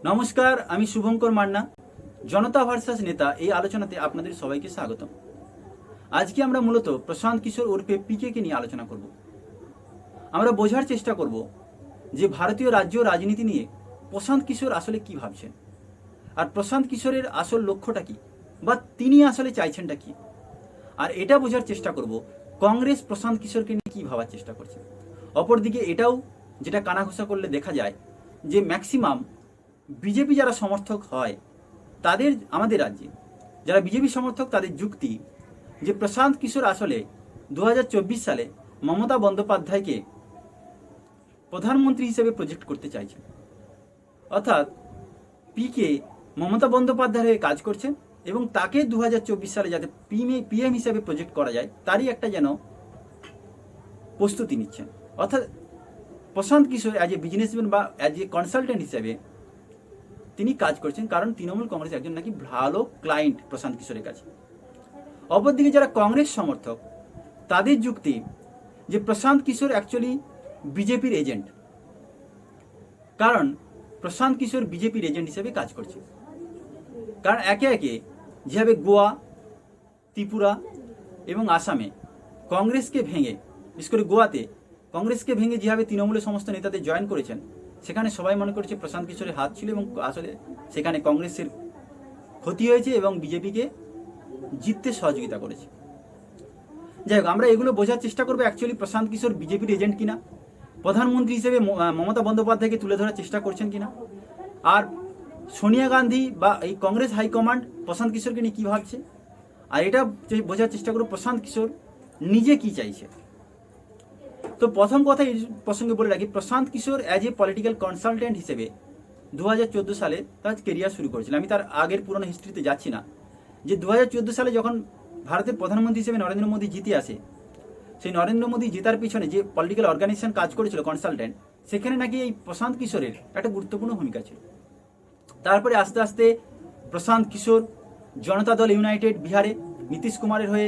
নমস্কার, আমি শুভঙ্কর মান্না। জনতা ভার্সাস নেতা এই আলোচনাতে আপনাদের সবাইকে স্বাগতম। আজকে আমরা মূলত প্রশান্ত কিশোর ওরফে পিকে কে নিয়ে আলোচনা করব। আমরা বোঝার চেষ্টা করব যে ভারতীয় রাজ্য রাজনীতি নিয়ে প্রশান্ত কিশোর আসলে কি ভাবছেন, আর প্রশান্ত কিশোরের আসল লক্ষ্যটা কি, বা তিনি আসলে চাইছেনটা কি। আর এটা বোঝার চেষ্টা করব কংগ্রেস প্রশান্ত কিশোরকে নিয়ে কি ভাবার চেষ্টা করছে। অপরদিকে এটাও যেটা কানাঘুষা করলে দেখা যায় যে ম্যাক্সিমাম বিজেপি যারা সমর্থক হয় তাদের, আমাদের রাজ্যে যারা বিজেপি সমর্থক, তাদের যুক্তি যে প্রশান্ত কিশোর আসলে 2024 সালে মমতা বন্দ্যোপাধ্যায়কে প্রধানমন্ত্রী হিসেবে প্রজেক্ট করতে চাইছেন। অর্থাৎ পিকে মমতা বন্দ্যোপাধ্যায়ের হয়ে কাজ করছেন এবং তাকে 2024 সালে যাতে পিএম হিসেবে প্রজেক্ট করা যায় তারই একটা যেন প্রস্তুতি নিচ্ছেন। অর্থাৎ Prashant Kishor as a businessman বা অ্যাজ এ কনসালটেন্ট হিসেবে তিনি কাজ করছেন, কারণ তৃণমূল কংগ্রেস একজন নাকি ভালো ক্লায়েন্ট প্রশান্ত কিশোরের কাছে। অপরদিকে যারা কংগ্রেস সমর্থক তাদের যুক্তি যে প্রশান্ত কিশোর অ্যাকচুয়ালি বিজেপির এজেন্ট, কারণ প্রশান্ত কিশোর বিজেপির এজেন্ট হিসেবে কাজ করছে। কারণ একে একে যেভাবে গোয়া, ত্রিপুরা এবং আসামে কংগ্রেসকে ভেঙে, বিশেষ করে গোয়াতে কংগ্রেসকে ভেঙে যেভাবে তৃণমূলের সমস্ত নেতাদের জয়েন করেছেন, সেখানে সবাই মনে করছে প্রশান্ত কিশোরের হাত ছিল এবং আসলে সেখানে কংগ্রেসের ক্ষতি হয়েছে এবং বিজেপিকে জিততে সহযোগিতা করেছে। যাই হোক, আমরা এগুলো বোঝার চেষ্টা করবো অ্যাকচুয়ালি প্রশান্ত কিশোর বিজেপির এজেন্ট কিনা, প্রধানমন্ত্রী হিসেবে মমতা বন্দ্যোপাধ্যায়কে তুলে ধরার চেষ্টা করছেন কিনা, আর সোনিয়া গান্ধী বা এই কংগ্রেস হাইকমান্ড প্রশান্ত কিশোরকে নিয়ে কী ভাবছে, আর এটা বোঝার চেষ্টা করবো প্রশান্ত কিশোর নিজে কি চাইছে। তো প্রথম কথা এই প্রসঙ্গে বলে রাখি, Prashant Kishor as a political consultant হিসেবে 2014 সালে তার কেরিয়ার শুরু করেছিল। আমি তার আগের পুরনো হিস্ট্রিতে যাচ্ছি না। যে 2014 সালে যখন ভারতের প্রধানমন্ত্রী হিসেবে নরেন্দ্র মোদী জিতে আসে, সেই নরেন্দ্র মোদী জেতার পিছনে যে পলিটিক্যাল অর্গানাইজেশন কাজ করেছিল কনসালটেন্ট, সেখানে নাকি এই প্রশান্ত কিশোরের একটা গুরুত্বপূর্ণ ভূমিকা ছিল। তারপরে আস্তে আস্তে প্রশান্ত কিশোর জনতা দল ইউনাইটেড বিহারে নীতিশ কুমারের হয়ে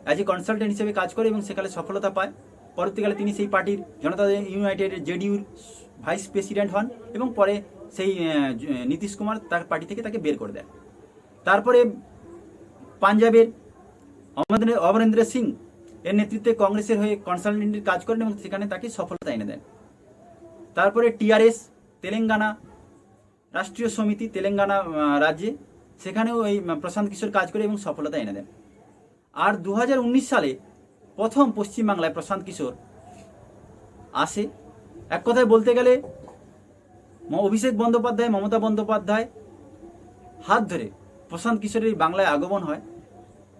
অ্যাজ এ কনসালটেন্ট হিসেবে কাজ করে এবং সেখানে সফলতা পায়। পরবর্তীকালে তিনি সেই পার্টির জনতা দল ইউনাইটেডের জেডিইউর ভাইস প্রেসিডেন্ট হন এবং পরে সেই নীতিশ কুমার তার পার্টি থেকে তাকে বের করে দেন। তারপরে পাঞ্জাবের অমরেন্দ্র সিং এর নেতৃত্বে কংগ্রেসের হয়ে কনসালটেন্টের কাজ করেন এবং সেখানে তাকে সফলতা এনে দেন। তারপরে টিআরএস তেলেঙ্গানা রাষ্ট্রীয় সমিতি তেলেঙ্গানা রাজ্যে, সেখানেও এই প্রশান্ত কিশোর কাজ করে এবং সফলতা এনে দেন। আর 2019 সালে প্রথম পশ্চিমবাংলায় প্রশান্ত কিশোর আসে। এক কথায় বলতে গেলে অভিষেক বন্দ্যোপাধ্যায়, মমতা বন্দ্যোপাধ্যায় হাত ধরে প্রশান্ত কিশোরের বাংলায় আগমন হয়,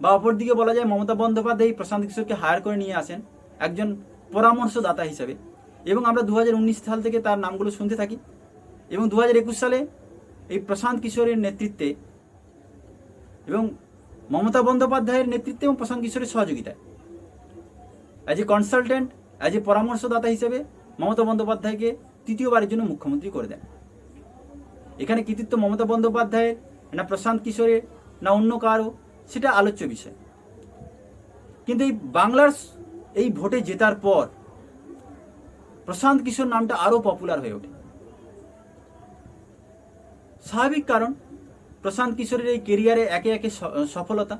বা অপরদিকে বলা যায় মমতা বন্দ্যোপাধ্যায় প্রশান্ত কিশোরকে হায়ার করে নিয়ে আসেন একজন পরামর্শদাতা হিসেবে, এবং আমরা 2019 সাল থেকে তার নামগুলো শুনতে থাকি। এবং 2021 সালে এই প্রশান্ত কিশোরের নেতৃত্বে এবং মমতা বন্দ্যোপাধ্যায়ের নেতৃত্বে এবং প্রশান্ত কিশোরের সহযোগিতায় as a consultant, as a পরামর্শদাতা হিসেবে মমতা বন্দ্যোপাধ্যায়কে তৃতীয়বারের জন্য মুখ্যমন্ত্রী করে দেন। এখানে কৃতিত্ব মমতা বন্দ্যোপাধ্যায়ের না প্রশান্ত কিশোরের না অন্য কারো, সেটা আলোচ্য বিষয়। কিন্তু এই বাংলার এই ভোটে জেতার পর প্রশান্ত কিশোর নামটা আরও পপুলার হয়ে ওঠে। স্বাভাবিক, কারণ প্রশান্ত কিশোরের এই কেরিয়ারে একে একে সফলতা,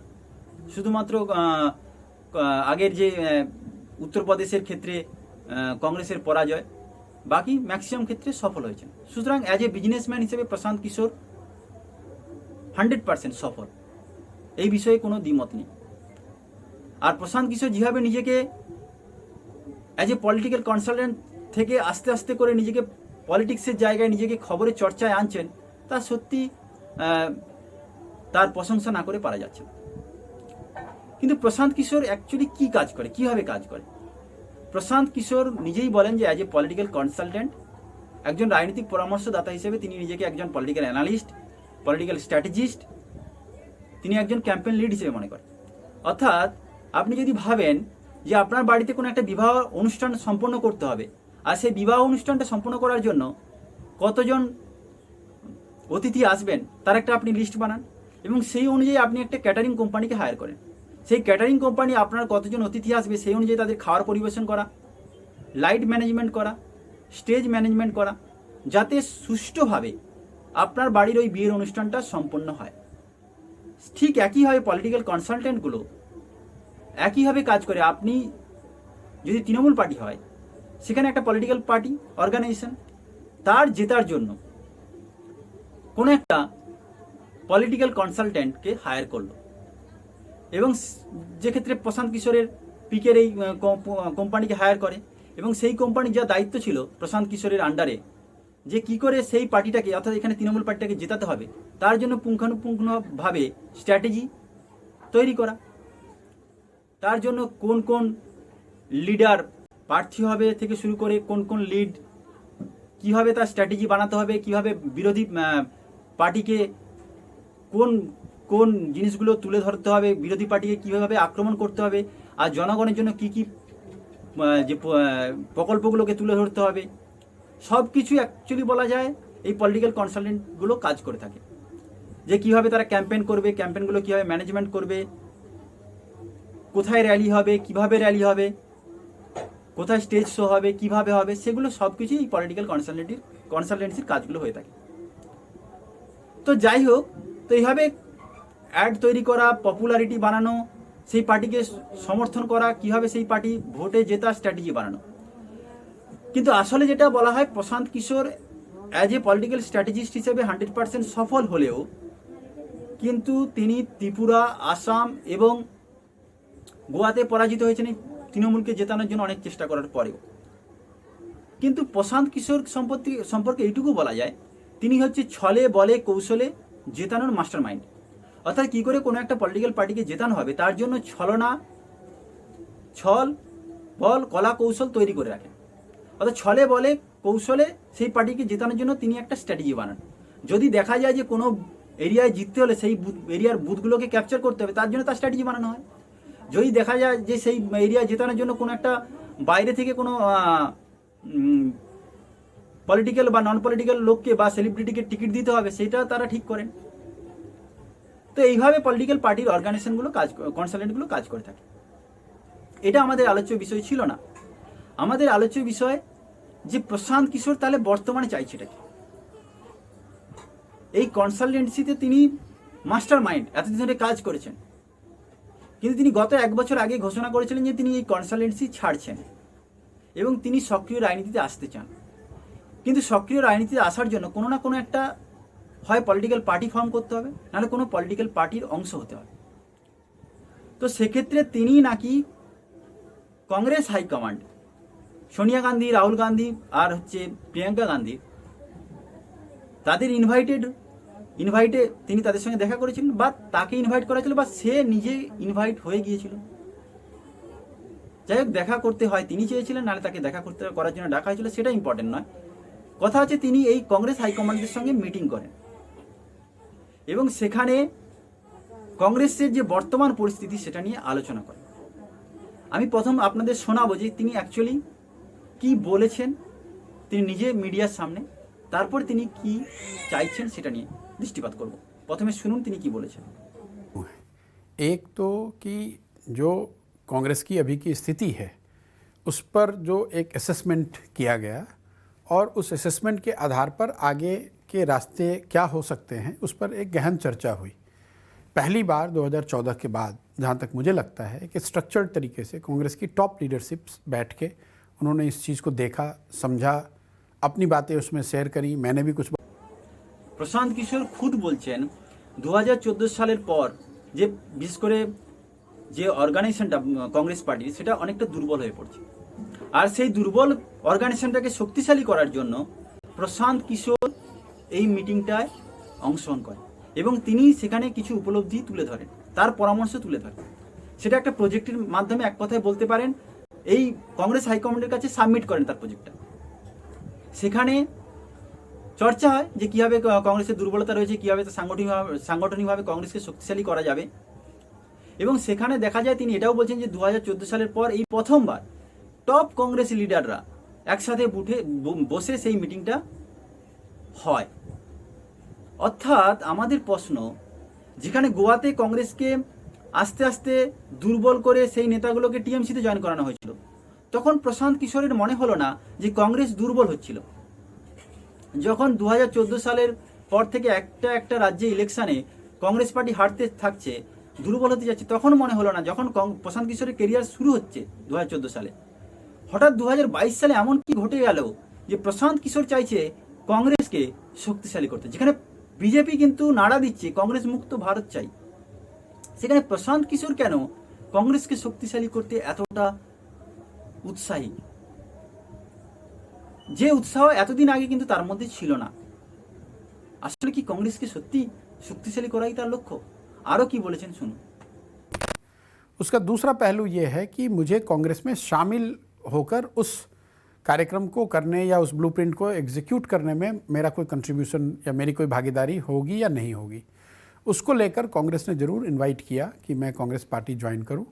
শুধুমাত্র আগের যে উত্তরপ্রদেশের ক্ষেত্রে কংগ্রেসের পরাজয়, বাকি ম্যাক্সিমাম ক্ষেত্রে সফল হয়েছেন। সুতরাং অ্যাজ এ বিজনেসম্যান হিসেবে প্রশান্ত কিশোর 100% সফল, এই বিষয়ে কোনো দ্বিমত নেই। আর প্রশান্ত কিশোর যেভাবে নিজেকে অ্যাজ এ পলিটিক্যাল কনসালটেন্ট থেকে আস্তে আস্তে করে নিজেকে পলিটিক্সের জায়গায় নিজেকে খবরের চর্চায় আনছেন, তা সত্যি তার প্রশংসা না করে পারা যাচ্ছে। কিন্তু প্রশান্ত কিশোর অ্যাকচুয়ালি কি কাজ করে, কিভাবে কাজ করে? প্রশান্ত কিশোর নিজেই বলেন যে অ্যাজ এ পলিটিক্যাল কনসালটেন্ট, একজন রাজনৈতিক পরামর্শদাতা হিসেবে তিনি নিজেকে একজন পলিটিক্যাল অ্যানালিস্ট, পলিটিক্যাল স্ট্র্যাটেজিস্ট, তিনি একজন ক্যাম্পেইন লিড হিসেবে মনে করেন। অর্থাৎ আপনি যদি ভাবেন যে আপনার বাড়িতে কোনো একটা বিবাহ অনুষ্ঠান সম্পন্ন করতে হবে, আর সেই বিবাহ অনুষ্ঠানটা সম্পন্ন করার জন্য কতজন অতিথি আসবেন তার একটা আপনি লিস্ট বানান, এবং সেই অনুযায়ী আপনি একটা ক্যাটারিং কোম্পানিকে হায়ার করেন। সেই ক্যাটারিং কোম্পানি আপনার কতজন অতিথি আসবে সেই অনুযায়ী তাদের খাওয়ার পরিবেশন করা, লাইট ম্যানেজমেন্ট করা, স্টেজ ম্যানেজমেন্ট করা, যাতে সুষ্ঠুভাবে আপনার বাড়ির ওই বিয়ের অনুষ্ঠানটা সম্পন্ন হয়। ঠিক একইভাবে পলিটিক্যাল কনসালটেন্টগুলো একইভাবে কাজ করে। আপনি যদি তৃণমূল পার্টি হয়, সেখানে একটা পলিটিক্যাল পার্টি অর্গানাইজেশন তার জেতার জন্য কোনো একটা পলিটিক্যাল কনসালটেন্টকে হায়ার করলো, এবং যে ক্ষেত্রে প্রশান্ত কিশোরের পিকের এই কোম্পানিকে হায়ার করে, এবং সেই কোম্পানির যা দায়িত্ব ছিল প্রশান্ত কিশোরের আন্ডারে, যে কি করে সেই পার্টিটাকে, অর্থাৎ এখানে তৃণমূল পার্টিটাকে জেতাতে হবে, তার জন্য পুঙ্খানুপুঙ্খভাবে স্ট্র্যাটেজি তৈরি করা, তার জন্য কোন কোন লিডার প্রার্থী হবে থেকে শুরু করে কোন কোন লিড, কিভাবে তার স্ট্র্যাটেজি বানাতে হবে, কিভাবে বিরোধী পার্টিকে কোন কোন জিনিসগুলো তুলে ধরতে হবে, বিরোধী পার্টিকে কীভাবে আক্রমণ করতে হবে, আর জনগণের জন্য কি কি যে প্রকল্পগুলোকে তুলে ধরতে হবে, সব কিছু অ্যাকচুয়ালি বলা যায় এই পলিটিক্যাল কনসালটেন্টগুলো কাজ করে থাকে। যে কিভাবে তারা ক্যাম্পেইন করবে, ক্যাম্পেইনগুলো কীভাবে ম্যানেজমেন্ট করবে, কোথায় র্যালি হবে, কিভাবে র্যালি হবে, কোথায় স্টেজ শো হবে, কিভাবে হবে, সেগুলো সব কিছুই এই পলিটিক্যাল কনসালটেন্সির কাজগুলো হয়ে থাকে। তো যাই হোক, তো এইভাবে অ্যাড তৈরি করা, পপুলারিটি বানানো, সেই পার্টিকে সমর্থন করা, কিভাবে সেই পার্টি ভোটে জেতা, স্ট্র্যাটেজি বানানো। কিন্তু আসলে যেটা বলা হয়, Prashant Kishor as a political strategist হিসেবে 100% সফল হলেও কিন্তু তিনি ত্রিপুরা, আসাম এবং গোয়াতে পরাজিত হয়েছেন এই তৃণমূলকে জেতানোর জন্য অনেক চেষ্টা করার পরেও। কিন্তু প্রশান্ত কিশোর সম্পর্কে এইটুকু বলা যায়, তিনি হচ্ছে ছলে বলে কৌশলে জেতানোর মাস্টার মাইন্ড। অর্থাৎ কী করে কোনো একটা পলিটিক্যাল পার্টিকে জেতানো হবে, তার জন্য ছল বল কলা কৌশল তৈরি করে রাখেন। অর্থাৎ ছলে বলে কৌশলে সেই পার্টিকে জেতানোর জন্য তিনি একটা স্ট্র্যাটেজি বানান। যদি দেখা যায় যে কোনো এরিয়ায় জিততে হলে সেই এরিয়ার বুথগুলোকে ক্যাপচার করতে হবে, তার জন্য তার স্ট্র্যাটেজি বানানো হয়। যদি দেখা যায় যে সেই এরিয়া জেতানোর জন্য কোনো একটা বাইরে থেকে কোনো পলিটিক্যাল বা নন পলিটিক্যাল লোককে বা সেলিব্রিটিকে টিকিট দিতে হবে, সেটা তারা ঠিক করেন। তো এইভাবে পলিটিক্যাল পার্টির অর্গানাইজেশনগুলো কনসালটেন্টগুলো কাজ করে থাকে। এটা আমাদের আলোচ্য বিষয় ছিল না। আমাদের আলোচ্য বিষয় যে প্রশান্ত কিশোর তাহলে বর্তমানে চাইছে এটা কি। এই কনসালটেন্সিতে তিনি মাস্টার মাইন্ড, এতদিন ধরে কাজ করেছেন, কিন্তু তিনি গত 1 বছর আগে ঘোষণা করেছিলেন যে তিনি এই কনসালটেন্সি ছাড়ছেন এবং তিনি সক্রিয় রাজনীতিতে আসতে চান। কিন্তু সক্রিয় রাজনীতিতে আসার জন্য কোনো না কোনো একটা হয় পলিটিক্যাল পার্টি ফর্ম করতে হবে, নাহলে কোনো পলিটিক্যাল পার্টির অংশ হতে হবে। তো সেক্ষেত্রে তিনি নাকি কংগ্রেস হাইকমান্ড, সোনিয়া গান্ধী, রাহুল গান্ধী আর হচ্ছে প্রিয়াঙ্কা গান্ধী, তাদের ইনভাইটে তিনি তাদের সঙ্গে দেখা করেছিলেন, বা তাকে ইনভাইট করা ছিল, বা সে নিজে ইনভাইট হয়ে গিয়েছিল। যাই হোক, দেখা করতে হয় তিনি চেয়েছিলেন, নাহলে তাকে দেখা করার জন্য ডাকা হয়েছিল, সেটা ইম্পর্টেন্ট নয়। কথা হচ্ছে তিনি এই কংগ্রেস হাইকমান্ডের সঙ্গে মিটিং করেন এবং সেখানে কংগ্রেসের যে বর্তমান পরিস্থিতি সেটা নিয়ে আলোচনা করেন। আমি প্রথম আপনাদের শোনাবো যে তিনি অ্যাকচুয়ালি কি বলেছেন তিনি নিজে মিডিয়ার সামনে, তারপর তিনি কি চাইছেন সেটা নিয়ে দৃষ্টিপাত করব। প্রথমে শুনুন তিনি কি বলেছেন। एक तो कि जो कांग्रेस की अभी की स्थिति है उस पर जो एक असेसमेंट किया गया और उस असेसमेंट के आधार पर आगे के रास्ते क्या हो सकते हैं उस पर एक गहन चर्चा हुई। पहली बार 2014 के बाद जहाँ तक मुझे लगता है कि स्ट्रक्चर्ड तरीके से कांग्रेस की टॉप लीडरशिप्स बैठ के उन्होंने इस चीज़ को देखा, समझा, अपनी बातें उसमें शेयर करी। मैंने भी कुछ প্রশান্ত কিশোর খুদ বলছেন 2014 সালের পর যে বিশেষ করে যে অর্গানাইজেশনটা কংগ্রেস পার্টির, সেটা অনেকটা দুর্বল হয়ে পড়ছে। আর সেই দুর্বল অর্গানাইজেশনটাকে শক্তিশালী করার জন্য প্রশান্ত কিশোর এই মিটিংটায় অংশগ্রহণ করেন এবং তিনি সেখানে কিছু উপলব্ধি তুলে ধরেন, তার পরামর্শ তুলে ধরেন। সেটা একটা প্রজেক্টের মাধ্যমে এক কথায় বলতে পারেন এই কংগ্রেস হাইকমান্ডের কাছে সাবমিট করেন তার প্রজেক্টটা। সেখানে চর্চা হয় যে কীভাবে কংগ্রেসের দুর্বলতা রয়েছে, কীভাবে সাংগঠনিকভাবে কংগ্রেসকে শক্তিশালী করা যাবে। এবং সেখানে দেখা যায় তিনি এটাও বলছেন যে 2014 সালের পর এই প্রথমবার টপ কংগ্রেস লিডাররা একসাথে বসে সেই মিটিংটা হয়। অর্থাৎ আমাদের প্রশ্ন, যেখানে গোয়াতে কংগ্রেসকে আস্তে আস্তে দুর্বল করে সেই নেতাগুলোকে টিএমসিতে জয়েন করানো হয়েছিল, তখন প্রশান্ত কিশোরের মনে হলো না যে কংগ্রেস দুর্বল হচ্ছিল। যখন 2014 সালের পর থেকে একটা রাজ্যে ইলেকশনে কংগ্রেস পার্টি হারতে থাকছে, দুর্বল হতে যাচ্ছে, তখন মনে হলো না যখন প্রশান্ত কিশোরের কেরিয়ার শুরু হচ্ছে 2014 সালে, হঠাৎ 2022 সালে এমন কি ঘটে গেল যে প্রশান্ত কিশোর চাইছে কংগ্রেসকে শক্তিশালী করতে, যেখানে বিজেপি কিন্তু নাড়া দিচ্ছে কংগ্রেস মুক্ত ভারত চাই, সেখানে প্রশান্ত কিশোর কেন কংগ্রেসকে শক্তিশালী করতে এতটা উৎসাহী, যে উৎসাহ এতদিন আগে কিন্তু তার মধ্যে ছিল না। আসলে কি কংগ্রেসকে সত্যি শক্তিশালী করাই তার লক্ষ্য? আরো কি বলেছেন শুনুন। उसका दूसरा पहलू ये है कि मुझे कांग्रेस में शामिल होकर उस कार्यक्रम को करने या उस ब्लूप्रिंट को एग्जीक्यूट करने में मेरा कोई कंट्रीब्यूशन या मेरी कोई भागीदारी होगी या नहीं होगी, उसको लेकर कांग्रेस ने ज़रूर इनवाइट किया कि मैं कांग्रेस पार्टी ज्वाइन करूं,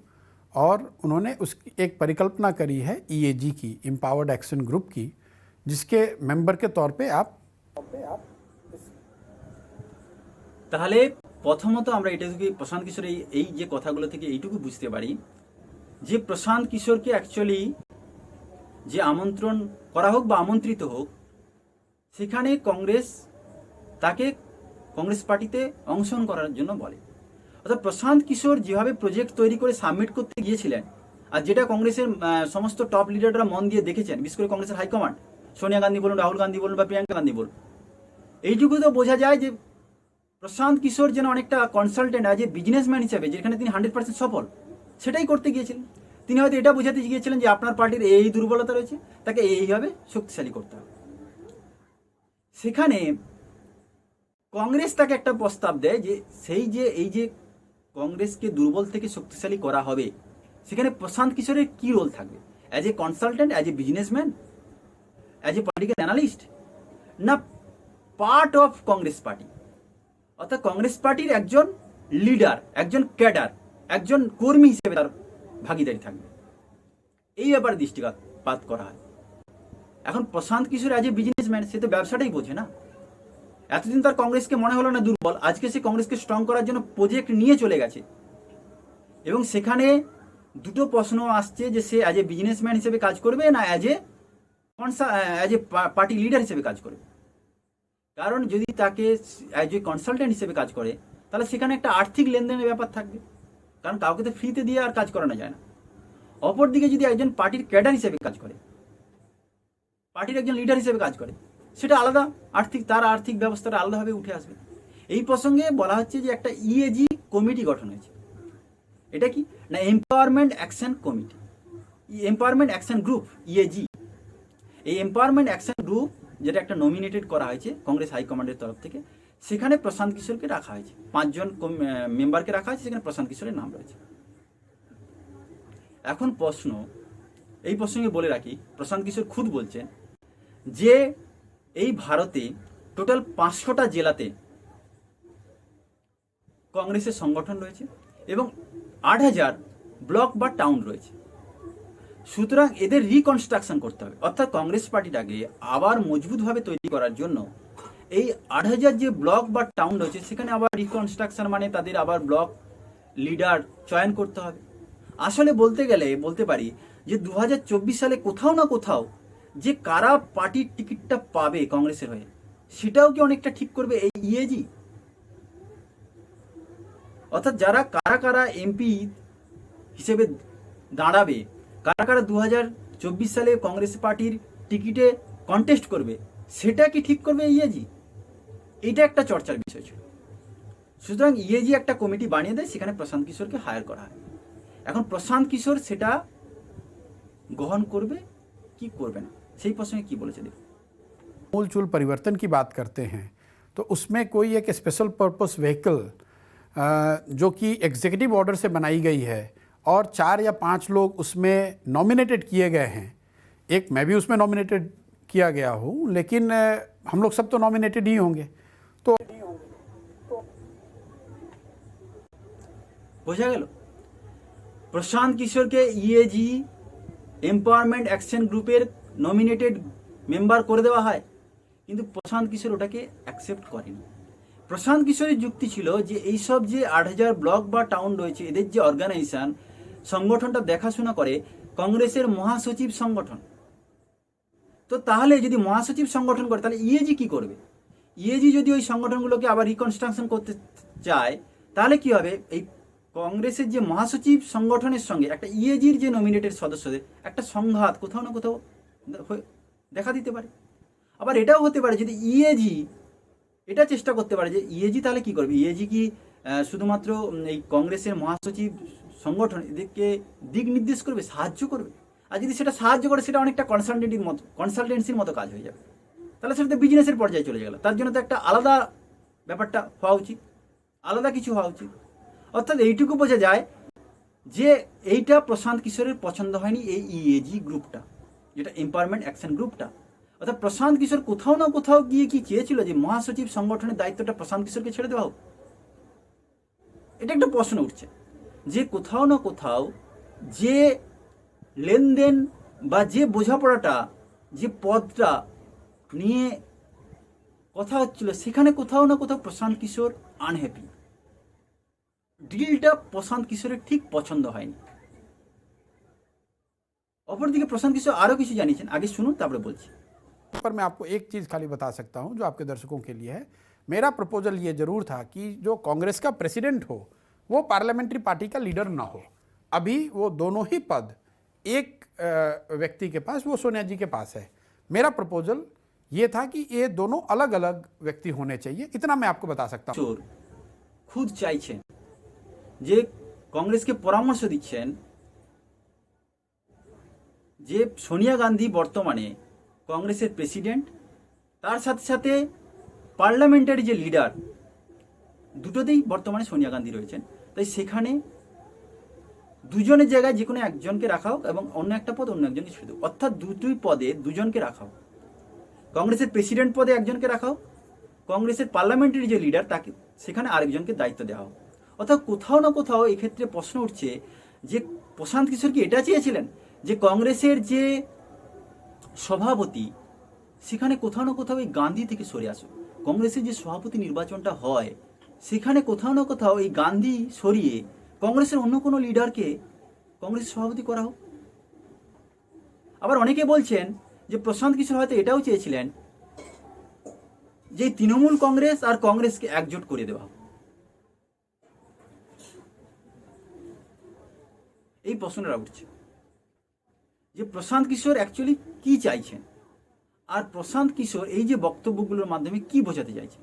और उन्होंने उसकी एक परिकल्पना करी है ईएजी की, एम्पावर्ड एक्शन ग्रुप की, जिसके मेंबर के तौर पे आप তাহলে প্রথমত আমরা এটা থেকে প্রশান্ত কিশোরের এই যে কথাগুলো থেকে এইটুকু বুঝতে পারি যে প্রশান্ত কিশোরকে অ্যাকচুয়ালি যে আমন্ত্রণ করা হোক বা আমন্ত্রিত হোক, সেখানে কংগ্রেস তাকে কংগ্রেস পার্টিতে অংশগ্রহণ করার জন্য বলে। অর্থাৎ প্রশান্ত কিশোর যেভাবে প্রজেক্ট তৈরি করে সাবমিট করতে গিয়েছিলেন, আর যেটা কংগ্রেসের সমস্ত টপ লিডাররা মন দিয়ে দেখেছেন, বিশেষ করে কংগ্রেসের হাইকমান্ড সোনিয়া গান্ধী বলুন, রাহুল গান্ধী বলুন বা প্রিয়াঙ্কা গান্ধী বলুন, এইটুকু তো বোঝা যায় যে প্রশান্ত কিশোর যেন অনেকটা কনসালটেন্ট আছে বিজনেসম্যান হিসেবে, যেখানে তিনি 100% সফল, সেটাই করতে গিয়েছিলেন। তিনি হয়তো এটা বোঝাতে গিয়েছিলেন যে আপনার পার্টির এই দুর্বলতা রয়েছে, তাকে এইভাবে শক্তিশালী করতে হবে। সেখানে কংগ্রেস তাকে একটা প্রস্তাব দেয় যে এই যে কংগ্রেসকে দুর্বল থেকে শক্তিশালী করা হবে, সেখানে প্রশান্ত কিশোরের কি রোল থাকবে? As a consultant, as a businessman, as a political analyst, না পার্ট অফ কংগ্রেস পার্টি, অর্থাৎ কংগ্রেস পার্টির একজন লিডার, একজন ক্যাডার, একজন কর্মী হিসেবে তার ভাগিদারি থাকবে, এই ব্যাপারে দৃষ্টিপাত করা হয়। এখন Prashant Kishor as a businessman, সে তো ব্যবসাটাই বোঝে না। এতদিন তার কংগ্রেসকে মনে হলো না দুর্বল, আজকে সে কংগ্রেসকে স্ট্রং করার জন্য প্রজেক্ট নিয়ে চলে গেছে, এবং সেখানে দুটো প্রশ্ন আসছে যে সে অ্যাজ এ বিজনেসম্যান হিসেবে কাজ করবে না অ্যাজ এ পার্টি লিডার হিসেবে কাজ করবে। কারণ যদি তাকে অ্যাজ এ কনসালটেন্ট হিসেবে কাজ করে, তাহলে সেখানে একটা আর্থিক লেনদেনের ব্যাপার থাকবে, কারণ কাউকে তো ফ্রিতে দিয়ে আর কাজ করানো যায় না। অপরদিকে যদি একজন পার্টির ক্যাডার হিসেবে কাজ করে, পার্টির একজন লিডার হিসেবে কাজ করে, সেটা আলাদা, তার আর্থিক ব্যবস্থাটা আলাদাভাবে উঠে আসবে। এই প্রসঙ্গে বলা হচ্ছে যে একটা ইএজি কমিটি গঠন হয়েছে। এটা কি না, empowerment action committee, empowerment action group, ইএজি। এই এম্পাওয়ারমেন্ট অ্যাকশন গ্রুপ যেটা একটা নমিনেটেড করা হয়েছে কংগ্রেস হাইকমান্ডের তরফ থেকে, সেখানে প্রশান্ত কিশোরকে রাখা হয়েছে, 5 জন মেম্বারকে রাখা হয়েছে, সেখানে প্রশান্ত কিশোরের নাম রয়েছে। এখন প্রশ্ন, এই প্রসঙ্গে বলে রাখি, প্রশান্ত কিশোর খুদ বলছেন যে এই ভারতে টোটাল 500টা জেলাতে কংগ্রেসের সংগঠন রয়েছে এবং 8000 ব্লক বা টাউন রয়েছে। সুতরাং এদের রিকনস্ট্রাকশন করতে হবে, অর্থাৎ কংগ্রেস পার্টিটাকে আবার মজবুতভাবে তৈরি করার জন্য এই 8000 যে ব্লক বা টাউন রয়েছে, সেখানে আবার রিকনস্ট্রাকশন মানে তাদের আবার ব্লক লিডার চয়ন করতে হবে। আসলে বলতে গেলে বলতে পারি যে 2024 সালে কোথাও না কোথাও যে কারা পার্টির টিকিটটা পাবে কংগ্রেসের হয়ে, সেটাও কি অনেকটা ঠিক করবে এই ইএজি। অর্থাৎ যারা কারা এমপি হিসেবে দাঁড়াবে, কারা 2024 সালে কংগ্রেস পার্টির টিকিটে কন্টেস্ট করবে, সেটা কি ঠিক করবে ইএজি? এটা একটা চর্চার বিষয় ছিল। সুতরাং ইএজি একটা কমিটি বানিয়ে দেয়, সেখানে প্রশান্ত কিশোরকে হায়ার করা হয়। এখন প্রশান্ত কিশোর সেটা গ্রহণ করবে কি করবে না, সেই প্রসঙ্গে কি বলেছে দেখুন। मूलचूल परिवर्तन की बात करते हैं तो उसमें कोई एक स्पेशल पर्पस व्हीकल जो कि एग्जीक्यूटिव ऑर्डर से बनाई गई है और 4 या 5 लोग उसमें नॉमिनेटेड किए गए हैं, एक मैं भी उसमें नॉमिनेटेड किया गया हूँ, लेकिन हम लोग सब तो नॉमिनेटेड ही होंगे। तो বোঝা গেল, প্রশান্ত কিশোরকে ইএজি এম্পাওয়ারমেন্ট অ্যাকশন গ্রুপের নমিনেটেড মেম্বার করে দেওয়া হয়, কিন্তু প্রশান্ত কিশোর ওটাকে অ্যাকসেপ্ট করেনি। প্রশান্ত কিশোরের যুক্তি ছিল যে এইসব যে 8000 ব্লক বা টাউন রয়েছে, এদের যে অর্গানাইজেশন সংগঠনটা দেখাশোনা করে কংগ্রেসের মহাসচিব সংগঠন। তো তাহলে যদি মহাসচিব সংগঠন করে, তাহলে ইএজি কি করবে? ইএজি যদি ওই সংগঠনগুলোকে আবার রিকনস্ট্রাকশন করতে চায়, তাহলে কি হবে, এই কংগ্রেসের যে মহাসচিব সংগঠনের সঙ্গে একটা ইএজির যে নমিনেটেড সদস্যদের একটা সংঘাত কোথাও না কোথাও দেখা দিতে পারে। আবার এটাও হতে পারে যদি ইএজি এটা চেষ্টা করতে পারে যে ইএজি তাহলে কি করবে, ইএজি কি শুধুমাত্র এই কংগ্রেসের মহাসচিব সংগঠন এদেরকে দিক নির্দেশ করবে, সাহায্য করবে। আর যদি সেটা সাহায্য করে সেটা অনেকটা কনসালটেন্সির মতো কাজ হয়ে যাবে, তাহলে সেটা তো বিজনেসের পর্যায়ে চলে গেল। তার জন্য তো একটা আলাদা ব্যাপারটা হওয়া উচিত, আলাদা কিছু হওয়া উচিত। অর্থাৎ এইটুকু বোঝা যায় যে এইটা প্রশান্ত কিশোরের পছন্দ হয়নি, এই ইএজি গ্রুপটা, যেটা এম্পাওয়ারমেন্ট অ্যাকশন গ্রুপটা। অর্থাৎ প্রশান্ত কিশোর কোথাও না কোথাও গিয়ে কি চেয়েছিল যে মহাসচিব সংগঠনের দায়িত্বটা প্রশান্ত কিশোরকে ছেড়ে দেওয়া হোক। এটা একটা প্রশ্ন উঠছে যে কোথাও না কোথাও যে লেনদেন বা যে বোঝাপড়াটা, যে পদটা নিয়ে কথা হচ্ছিল, সেখানে কোথাও না কোথাও প্রশান্ত কিশোর আনহ্যাপি। ডিলটা প্রশান্ত কিশোরের ঠিক পছন্দ হয়নি। অপরদিকে প্রশান্ত কিশোর আরও কিছু জানিয়েছেন, আগে শুনুন তারপরে বলছি। पर मैं आपको एक चीज़ खाली बता सकता हूं जो आपके दर्शकों के लिए है। मेरा प्रपोजल ये जरूर था कि जो कांग्रेस का प्रेसिडेंट हो वो पार्लियामेंट्री पार्टी का लीडर ना हो। अभी वो दोनों ही पद एक व्यक्ति के पास, वो सोनिया जी के पास है। मेरा प्रपोजल ये था कि ये दोनों अलग अलग व्यक्ति होने चाहिए, इतना मैं आपको बता सकता हूँ। চোর খুদ চাইছেন যে কংগ্রেসকে পরামর্শ দিচ্ছেন যে সোনিয়া গান্ধী বর্তমানে কংগ্রেসের প্রেসিডেন্ট, তার সাথে সাথে পার্লামেন্টারি যে লিডার, দুটোতেই বর্তমানে সোনিয়া গান্ধী রয়েছেন। তাই সেখানে দুজনের জায়গায় যে কোনো একজনকে রাখা হোক এবং অন্য একটা পদ অন্য একজনকে ছেড়ে দেবো। অর্থাৎ দুটোই পদে দুজনকে রাখা হোক। কংগ্রেসের প্রেসিডেন্ট পদে একজনকে রাখা হোক, কংগ্রেসের পার্লামেন্টারি যে লিডার তাকে সেখানে আরেকজনকে দায়িত্ব দেওয়া হোক। অর্থাৎ কোথাও না কোথাও এক্ষেত্রে প্রশ্ন উঠছে যে প্রশান্ত কিশোর কি এটা চেয়েছিলেন যে কংগ্রেসের যে সভাপতি সেখানে কোথাও না কোথাও এই গান্ধী থেকে সরে আসুক। কংগ্রেসের যে সভাপতি নির্বাচনটা হয় সেখানে কোথাও না কোথাও এই গান্ধী সরিয়ে কংগ্রেসের অন্য কোনো লিডারকে কংগ্রেসের সভাপতি করা হোক। আবার অনেকে বলছেন যে প্রশান্ত কিশোর হয়তো এটাও চেয়েছিলেন যে তৃণমূল কংগ্রেস আর কংগ্রেসকে একজোট করে দেওয়া হোক। এই প্রশ্নটা উঠছে যে প্রশান্ত কিশোর অ্যাকচুয়ালি কি চাইছেন, আর প্রশান্ত কিশোর এই যে বক্তব্যগুলোর মাধ্যমে কি বোঝাতে চাইছেন।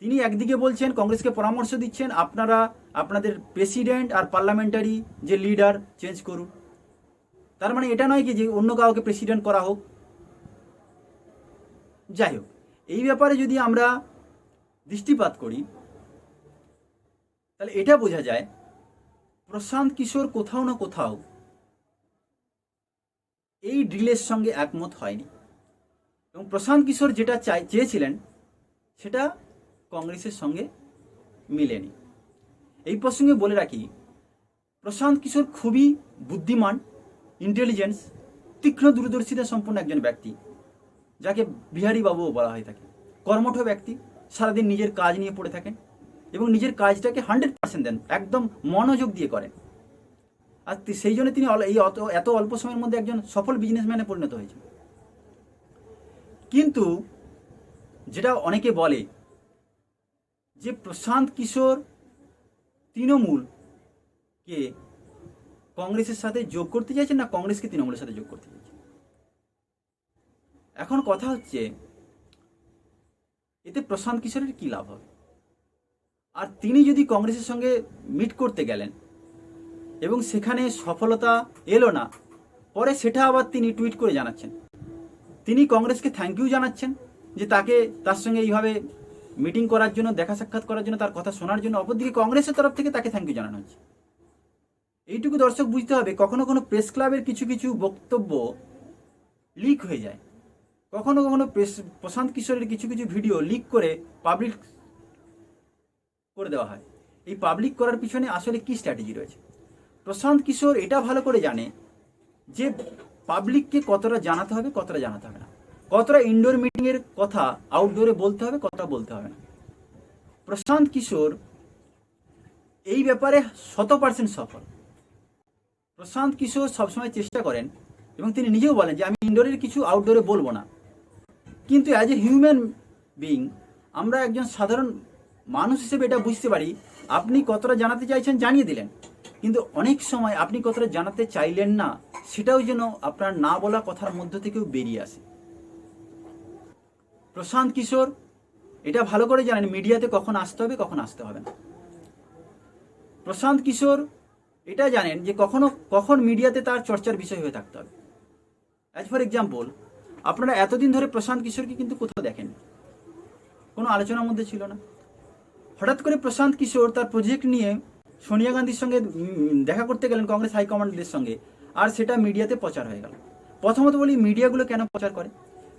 তিনি একদিকে বলছেন কংগ্রেসকে পরামর্শ দিচ্ছেন আপনারা আপনাদের প্রেসিডেন্ট আর পার্লামেন্টারি যে লিডার চেঞ্জ করুন। তার মানে এটা নয় কি যে অন্য কাউকে প্রেসিডেন্ট করা হোক। যাই হোক, এই ব্যাপারে যদি আমরা দৃষ্টিপাত করি তাহলে এটা বোঝা যায় প্রশান্ত কিশোর কোথাও না কোথাও এই ডিলের সঙ্গে একমত হয়নি এবং প্রশান্ত কিশোর যেটা চেয়েছিলেন সেটা কংগ্রেসের সঙ্গে মিলেনি। এই প্রসঙ্গে বলে রাখি প্রশান্ত কিশোর খুবই বুদ্ধিমান, ইন্টেলিজেন্স, তীক্ষ্ণ দূরদর্শিতা সম্পন্ন একজন ব্যক্তি, যাকে বিহারী বাবুও বলা হয়ে থাকে। কর্মঠ ব্যক্তি, সারাদিন নিজের কাজ নিয়ে পড়ে থাকেন এবং নিজের কাজটাকে 100% দেন, একদম মনোযোগ দিয়ে করেন। আর সেই জন্য তিনি এই এত অল্প সময়ের মধ্যে একজন সফল বিজনেসম্যানে পরিণত হয়েছে। কিন্তু যেটা অনেকে বলে যে প্রশান্ত কিশোর তৃণমূলকে কংগ্রেসের সাথে যোগ করতে চাইছেন না কংগ্রেসকে তৃণমূলের সাথে যোগ করতে চাইছেন। এখন কথা হচ্ছে এতে প্রশান্ত কিশোরের কি লাভ হবে। আর তিনি যদি কংগ্রেসের সঙ্গে মিট করতে গেলেন এবং সেখানে সফলতা এলো না, পরে সেটা আবার তিনি টুইট করে জানাচ্ছেন, তিনি কংগ্রেসকে থ্যাংক ইউ জানাচ্ছেন যে তার সঙ্গে এইভাবে মিটিং করার জন্য, দেখা সাক্ষাৎ করার জন্য, তার কথা শোনার জন্য। অপরদিকে কংগ্রেসের তরফ থেকে তাকে থ্যাংক ইউ জানানো হচ্ছে। এইটুকু দর্শক বুঝতে হবে, কখনো কোনো প্রেস ক্লাবের কিছু কিছু বক্তব্য লিক হয়ে যায়, কখনো কখনো প্রশান্ত কিশোরের কিছু কিছু ভিডিও লিক করে পাবলিক করে দেওয়া হয়। এই পাবলিক করার পিছনে আসলে কি স্ট্র্যাটেজি রয়েছে? প্রশান্ত কিশোর এটা ভালো করে জানে যে পাবলিককে কতটা জানাতে হবে, কতটা জানাতে হবে না, কতটা ইনডোর মিটিংয়ের কথা আউটডোরে বলতে হবে, কতটা বলতে হবে না। প্রশান্ত কিশোর এই ব্যাপারে 100% সফল। প্রশান্ত কিশোর সবসময় চেষ্টা করেন এবং তিনি নিজেও বলেন যে আমি ইনডোরের কিছু আউটডোরে বলবো না, কিন্তু অ্যাজ এ হিউম্যান বিং আমরা একজন সাধারণ মানুষ হিসেবে এটা বুঝতে পারি আপনি কতটা জানাতে চাইছেন জানিয়ে দিলেন, কিন্তু অনেক সময় আপনি কতটা জানাতে চাইলেন না সেটাও যেন আপনার না বলা কথার মধ্য থেকেও বেরিয়ে আসে। প্রশান্ত কিশোর এটা ভালো করে জানেন মিডিয়াতে কখন আসতে হবে কখন আসতে হবে না। প্রশান্ত কিশোর এটা জানেন যে কখন মিডিয়াতে তার চর্চার বিষয় হয়ে থাকতে হবে। অ্যাজ ফর এক্সাম্পল, আপনারা এতদিন ধরে প্রশান্ত কিশোরকে কিন্তু কোথাও দেখেন, কোনো আলোচনার মধ্যে ছিল না। হঠাৎ করে প্রশান্ত কিশোর তার প্রজেক্ট নিয়ে সোনিয়া গান্ধীর সঙ্গে দেখা করতে গেলেন কংগ্রেস হাইকমান্ডের সঙ্গে, আর সেটা মিডিয়াতে প্রচার হয়ে গেল। প্রথমত বলি মিডিয়াগুলো কেন প্রচার করে,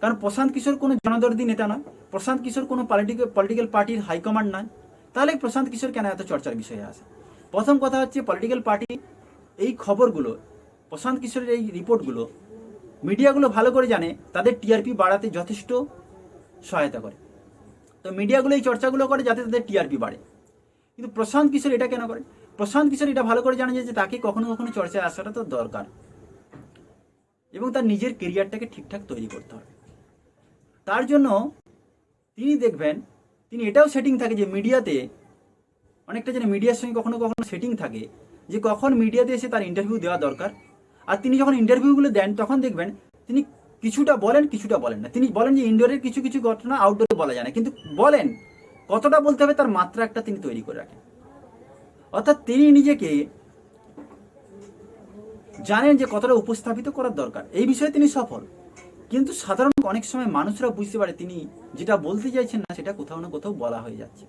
কারণ প্রশান্ত কিশোর কোনো জনদরদি নেতা নয়, প্রশান্ত কিশোর কোনো পলিটিক্যাল পার্টির হাইকমান্ড নয়, তাহলে প্রশান্ত কিশোর কেন এত চর্চার বিষয়ে আসে? প্রথম কথা হচ্ছে পলিটিক্যাল পার্টি এই খবরগুলো, প্রশান্ত কিশোরের এই রিপোর্টগুলো মিডিয়াগুলো ভালো করে জানে তাদের টিআরপি বাড়াতে যথেষ্ট সহায়তা করে। তো মিডিয়াগুলো এই চর্চাগুলো করে যাতে তাদের টিআরপি বাড়ে। কিন্তু প্রশান্ত কিশোর এটা কেন করে? প্রশান্ত কিশোর এটা ভালো করে জানে যে তাকে কখনো কখনো চর্চায় আসাটা তো দরকার এবং তার নিজের কেরিয়ারটাকে ঠিকঠাক তৈরি করতে হবে। তার জন্য তিনি দেখবেন তিনি এটাও সেটিং থাকে যে মিডিয়াতে অনেকটা যেন মিডিয়ার সঙ্গে কখনো কখনো সেটিং থাকে যে কখন মিডিয়াতে এসে তার ইন্টারভিউ দেওয়া দরকার। আর তিনি যখন ইন্টারভিউগুলো দেন তখন দেখবেন তিনি কিছুটা বলেন কিছুটা বলেন না। তিনি বলেন যে ইনডোরের কিছু কিছু ঘটনা আউটডোরে বলা যায় না, কিন্তু বলেন কতটা বলতে হবে তার মাত্রা একটা তিনি তৈরি করে রাখেন। অর্থাৎ তিনি নিজেকে জানেন যে কতটা উপস্থাপিত করার দরকার, এই বিষয়ে তিনি সফল। কিন্তু সাধারণত অনেক সময় মানুষরা বুঝতে পারে তিনি যেটা বলতে চাইছেন না সেটা কোথাও না কোথাও বলা হয়ে যাচ্ছে।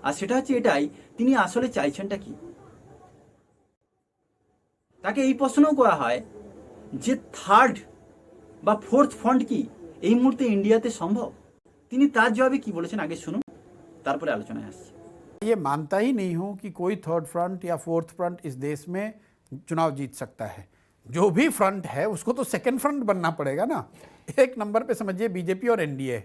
আর সেটা হচ্ছে এটাই, তিনি আসলে চাইছেনটা কি। তাকে এই প্রশ্নও করা হয় যে থার্ড বা ফোর্থ ফ্রন্ট কি এই মুহূর্তে ইন্ডিয়াতে সম্ভব? তিনি তার জবাবে কি বলেছেন আগে শুনুন, তারপরে আলোচনায় আসছে। ये मानता ही नहीं हूं कि कोई थर्ड फ्रंट या फोर्थ फ्रंट इस देश में चुनाव जीत सकता है। जो भी फ्रंट है उसको तो सेकंड फ्रंट बनना पड़ेगा ना। एक नंबर पे समझिए बीजेपी और एनडीए है।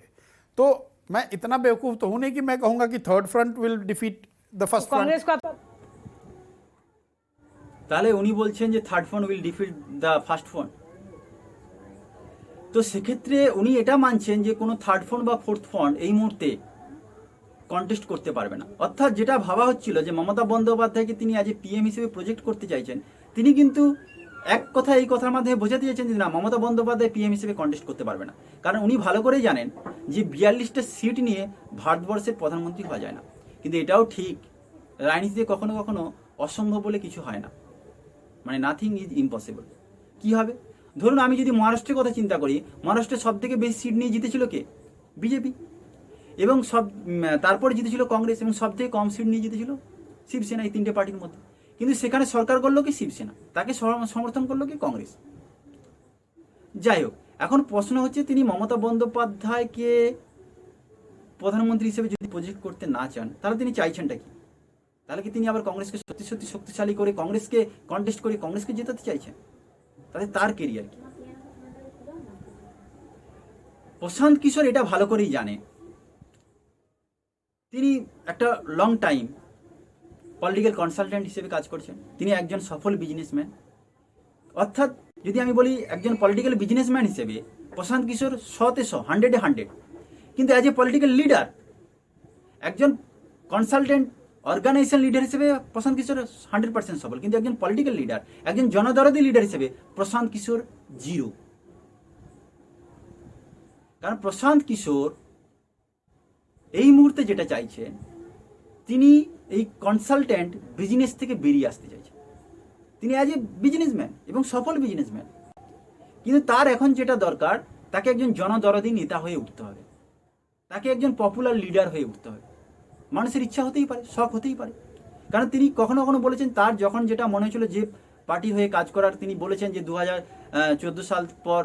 तो मैं इतना बेवकूफ़ तो हूं नहीं कि मैं कहूंगा कि third front will defeat the first Congress का তাহলে উনি বলছেন যে third front will defeat the first front. তো সেক্ষেত্রে উনি এটা মানছেন যে কোনো থার্ড ফ্রন্ট বা ফোর্থ ফ্রন্ট এই মুহূর্তে কন্টেস্ট করতে পারবে না। অর্থাৎ যেটা ভাবা হচ্ছিল যে মমতা বন্দ্যোপাধ্যায়কে তিনি আজ পিএম হিসেবে প্রজেক্ট করতে চাইছেন, তিনি কিন্তু এক কথা এই কথার মাধ্যমে বোঝাতে চাইছেন যে না, মমতা বন্দ্যোপাধ্যায় পিএম হিসেবে কন্টেস্ট করতে পারবে না। কারণ উনি ভালো করেই জানেন যে 42টা সিট নিয়ে ভারতবর্ষের প্রধানমন্ত্রী হওয়া যায় না। কিন্তু এটাও ঠিক, রাজনীতিতে কখনো কখনো অসম্ভব বলে কিছু হয় না, মানে নাথিং ইজ ইম্পসিবল। কি হবে? ধরুন আমি যদি মহারাষ্ট্রের কথা চিন্তা করি, মহারাষ্ট্রে সব থেকে বেশি সিট নিয়ে জিতেছিল কে? বিজেপি। এবং তারপরে জিতেছিল কংগ্রেস, এবং সব থেকে কম সিট নিয়ে জিতেছিল শিবসেনা। এই তিনটে পার্টির মধ্যে কিন্তু সেখানে সরকার করলো কি শিবসেনা, তাকে সমর্থন করলো কি কংগ্রেস। যাই হোক, এখন প্রশ্ন হচ্ছে তিনি মমতা বন্দ্যোপাধ্যায়কে প্রধানমন্ত্রী হিসেবে যদি প্রজেক্ট করতে না চান তাহলে তিনি চাইছেনটা কি? তাহলে কি তিনি আবার কংগ্রেসকে সত্যি সত্যি শক্তিশালী করে কংগ্রেসকে কন্টেস্ট করে কংগ্রেসকে জেতাতে চাইছেন? তাহলে তার কেরিয়ার কি? প্রশান্ত কিশোর এটা ভালো করেই জানে। তিনি একটা লং টাইম পলিটিক্যাল কনসালটেন্ট হিসেবে কাজ করছেন, তিনি একজন সফল বিজনেসম্যান। অর্থাৎ যদি আমি বলি একজন পলিটিক্যাল বিজনেসম্যান হিসেবে প্রশান্ত কিশোর 100-তে 100, 100-এ 100। কিন্তু অ্যাজ এ পলিটিক্যাল লিডার, একজন কনসালটেন্ট অর্গানাইজেশন লিডার হিসেবে প্রশান্ত কিশোর 100% সফল। কিন্তু একজন পলিটিক্যাল লিডার, একজন জনদরদি লিডার হিসেবে প্রশান্ত কিশোর 0। কারণ প্রশান্ত কিশোর এই মুহূর্তে যেটা চাইছেন, তিনি এই কনসালটেন্ট বিজনেস থেকে বেরিয়ে আসতে চাইছেন। তিনি অ্যাজ এ বিজনেসম্যান এবং সফল বিজনেসম্যান, কিন্তু তার এখন যেটা দরকার, তাকে একজন জনদরদি নেতা হয়ে উঠতে হবে, তাকে একজন পপুলার লিডার হয়ে উঠতে হবে। মানুষের ইচ্ছা হতেই পারে, শখ হতেই পারে। কারণ তিনি কখনো কখনো বলেছেন তার যখন যেটা মনে হচ্ছিল যে পার্টি হয়ে কাজ করার, তিনি বলেছেন যে 2014 সাল পর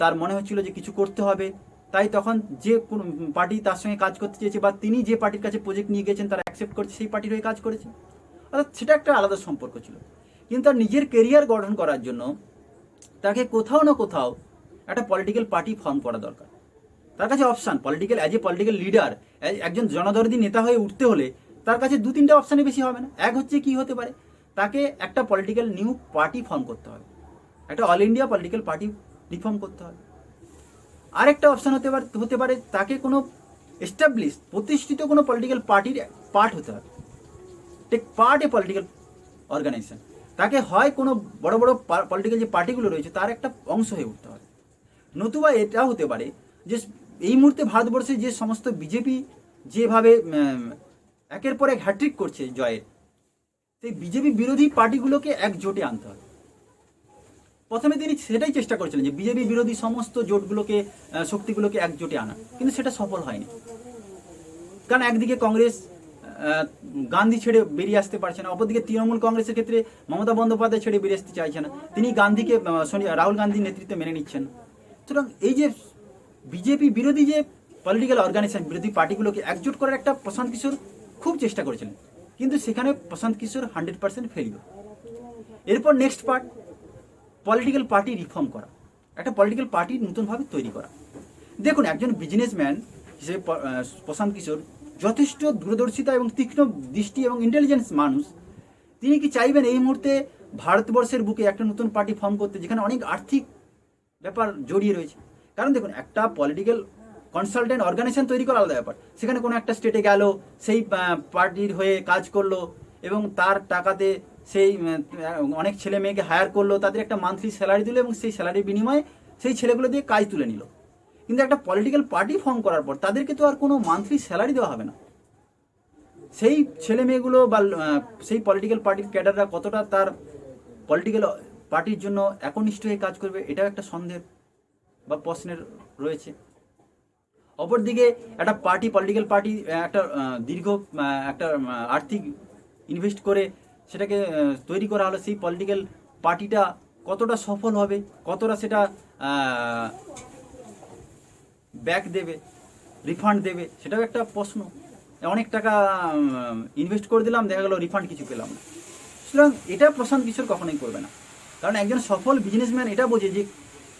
তার মনে হচ্ছিল যে কিছু করতে হবে, তাই তখন যে কোন পার্টি তার সঙ্গে কাজ করতে চেয়েছে বা তিনি যে পার্টির কাছে প্রজেক্ট নিয়ে গেছেন তারা অ্যাকসেপ্ট করছে, সেই পার্টির হয়ে কাজ করেছে। অর্থাৎ সেটা একটা আলাদা সম্পর্ক ছিল। কিন্তু তার নিজের কেরিয়ার গঠন করার জন্য তাকে কোথাও না কোথাও একটা পলিটিক্যাল পার্টি ফর্ম করা দরকার। তার কাছে option as a political leader, একজন জনদরদি নেতা হয়ে উঠতে হলে তার কাছে 2-3টা অপশানে বেশি হবে না। এক হচ্ছে কি হতে পারে, তাকে একটা পলিটিক্যাল নিউ পার্টি ফর্ম করতে হবে, একটা all India political party reform করতে হবে। আরেকটা অপশান হতে পারে তাকে কোনো এস্টাবলিশ প্রতিষ্ঠিত কোনো পলিটিক্যাল পার্টির পার্ট হতে হবে, take part a political organisation. তাকে হয় কোনো বড় বড় পলিটিক্যাল যে পার্টিগুলো রয়েছে তার একটা অংশ হয়ে উঠতে হবে। নতুবা এটা হতে পারে যে এই মুহূর্তে ভারতবর্ষে যে সমস্ত বিজেপি যেভাবে একের পর এক হ্যাট্রিক করছে জয়ের, সেই বিজেপি বিরোধী পার্টিগুলোকে একজোটে আনতে হবে। প্রথমে তিনি সেটাই চেষ্টা করেছিলেন যে বিজেপি বিরোধী সমস্ত জোটগুলোকে শক্তিগুলোকে একজোটে আনা, কিন্তু সেটা সফল হয়নি। কারণ একদিকে কংগ্রেস গান্ধী ছেড়ে বেরিয়ে আসতে পারছে না, অপরদিকে তৃণমূল কংগ্রেসের ক্ষেত্রে মমতা বন্দ্যোপাধ্যায় ছেড়ে বেরিয়ে আসতে চাইছে না, তিনি গান্ধীকে রাহুল গান্ধীর নেতৃত্বে মেনে নিচ্ছেন। সুতরাং এই যে বিজেপি বিরোধী যে পলিটিক্যাল অর্গানাইজেশন বিরোধী পার্টিগুলোকে একজোট করার একটা প্রশান্ত কিশোর খুব চেষ্টা করেছিলেন, কিন্তু সেখানে প্রশান্ত কিশোর 100% ফেলিও। এরপর next part political party reform করা, একটা পলিটিক্যাল পার্টি নতুনভাবে তৈরি করা। দেখুন, একজন বিজনেসম্যান হিসেবে প্রশান্ত কিশোর যথেষ্ট দূরদর্শিতা এবং তীক্ষ্ণ দৃষ্টি এবং ইন্টেলিজেন্স মানুষ। তিনি কি চাইবেন এই মুহূর্তে ভারতবর্ষের বুকে একটা নতুন পার্টি ফর্ম করতে, যেখানে অনেক আর্থিক ব্যাপার জড়িয়ে রয়েছে? কারণ দেখুন, একটা পলিটিক্যাল কনসালটেন্ট অর্গানাইজেশন তৈরি করা আলাদা ব্যাপার, সেখানে কোনো একটা স্টেটে গেল, সেই পার্টির হয়ে কাজ করলো এবং তার টাকাতে সেই অনেক ছেলে মেয়েকে হায়ার করলো, তাদের একটা মান্থলি স্যালারি দিল এবং সেই স্যালারির বিনিময়ে সেই ছেলেগুলো দিয়ে কাজ তুলে নিল। কিন্তু একটা পলিটিক্যাল পার্টি ফর্ম করার পর তাদেরকে তো আর কোনো মান্থলি স্যালারি দেওয়া হবে না। সেই ছেলে মেয়েগুলো বা সেই পলিটিক্যাল পার্টির ক্যাডাররা কতটা তার পলিটিক্যাল পার্টির জন্য একনিষ্ঠ হয়ে কাজ করবে, এটাও একটা সন্দেহ বা প্রশ্নের রয়েছে। অপরদিকে একটা পার্টি পলিটিক্যাল পার্টি একটা দীর্ঘ একটা আর্থিক ইনভেস্ট করে সেটাকে তৈরি করা হলো, সেই পলিটিক্যাল পার্টিটা কতটা সফল হবে, কতটা সেটা ব্যাক দেবে, রিফান্ড দেবে, সেটাও একটা প্রশ্ন। অনেক টাকা ইনভেস্ট করে দিলাম, দেখা গেল রিফান্ড কিছু পেলাম না। সুতরাং এটা প্রশান্ত কিশোর কখনোই করবে না, কারণ একজন সফল বিজনেসম্যান এটা বোঝে যে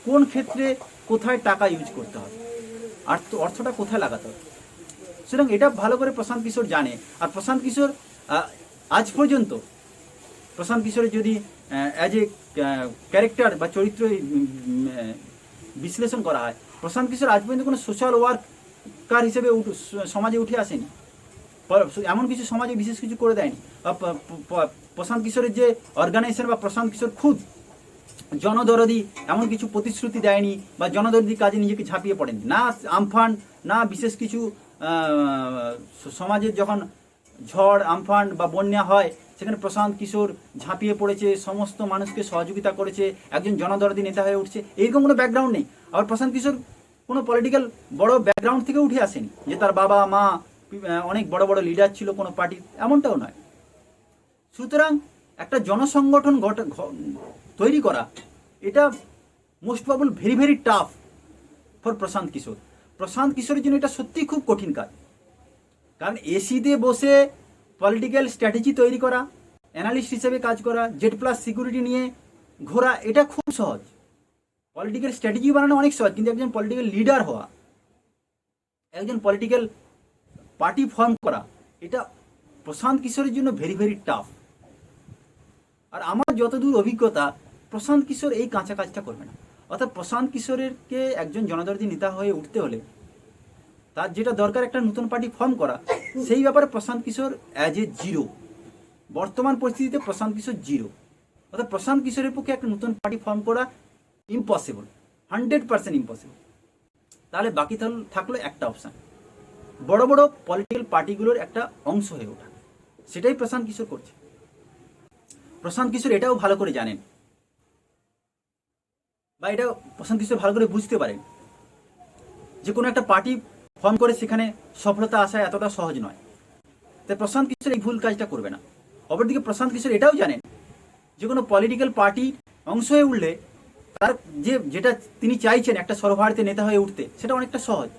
কোন ক্ষেত্রে কোথায় টাকা ইউজ করতে হবে আর অর্থটা কোথায় লাগাতে হবে। সুতরাং এটা ভালো করে প্রশান্ত কিশোর জানে। আর প্রশান্ত কিশোর আজ পর্যন্ত প্রশান্ত কিশোরের যদি অ্যাজ এ ক্যারেক্টার বা চরিত্র বিশ্লেষণ করা হয়, প্রশান্ত কিশোর আজ পর্যন্ত কোনো সোশ্যাল ওয়ার্কার হিসেবে সমাজে উঠে আসেনি, এমন কিছু সমাজে বিশেষ কিছু করে দেয়নি। প্রশান্ত কিশোরের যে অর্গানাইজেশন বা প্রশান্ত কিশোর খুদ জনদরদি এমন কিছু প্রতিশ্রুতি দেয়নি বা জনদরদি কাজে নিজেকে ঝাঁপিয়ে পড়েনি, না আমফান না বিশেষ কিছু সমাজের যখন ঝড় আমফান বা বন্যা হয় সেখানে প্রশান্ত কিশোর ঝাঁপিয়ে পড়েছে, সমস্ত মানুষকে সহযোগিতা করেছে, একজন জনদরদি নেতা হয়ে উঠছে, এরকম কোনো ব্যাকগ্রাউন্ড নেই। আবার প্রশান্ত কিশোর কোনো পলিটিক্যাল বড় ব্যাকগ্রাউন্ড থেকে উঠে আসেনি যে তার বাবা মা অনেক বড় বড় লিডার ছিল কোনো পার্টির, এমনটাও নয়। সুতরাং একটা জনসংগঠন তৈরি করা এটা মোস্ট প্রবল very very tough for Prashant Kishor. প্রশান্ত কিশোরের জন্য এটা সত্যিই খুব কঠিন কাজ, কারণ এসিতে বসে পলিটিক্যাল স্ট্র্যাটেজি তৈরি করা, অ্যানালিস্ট হিসেবে কাজ করা, জেড প্লাস সিকিউরিটি নিয়ে ঘোরা এটা খুব সহজ। পলিটিক্যাল স্ট্র্যাটেজি বানানো অনেক সহজ, কিন্তু একজন পলিটিক্যাল লিডার হওয়া, একজন পলিটিক্যাল পার্টি ফর্ম করা, এটা প্রশান্ত কিশোরের জন্য ভেরি ভেরি টাফ। আর আমার যতদূর অভিজ্ঞতা, প্রশান্ত কিশোর এই কাঁচা কাজটা করবে না। অর্থাৎ প্রশান্ত কিশোরেরকে একজন জনদরদি নেতা হয়ে উঠতে হলে তার যেটা দরকার একটা নতুন পার্টি ফর্ম করা, সেই ব্যাপারে Prashant Kishor as a zero. বর্তমান পরিস্থিতিতে প্রশান্ত কিশোর জিরো। অর্থাৎ প্রশান্ত কিশোরের পক্ষে একটা নতুন পার্টি ফর্ম করা ইম্পসিবল, 100% ইম্পসিবল। তাহলে বাকি থাকলো একটা অপশান, বড় বড় পলিটিক্যাল পার্টিগুলোর একটা অংশ হয়ে ওঠা। সেটাই প্রশান্ত কিশোর করছে। প্রশান্ত কিশোর এটাও ভালো করে জানেন বা এটা প্রশান্ত কিশোর ভালো করে বুঝতে পারেন যে কোনো একটা পার্টি ফর্ম করে সেখানে সফলতা আসা এতটা সহজ নয়। তাই প্রশান্ত কিশোর এই ভুল কাজটা করবে না। অপরদিকে প্রশান্ত কিশোর এটাও জানেন যে কোনো পলিটিক্যাল পার্টি অংশ হয়ে উঠলে তার যেটা তিনি চাইছেন একটা সর্বভারতীয় নেতা হয়ে উঠতে, সেটা অনেকটা সহজ।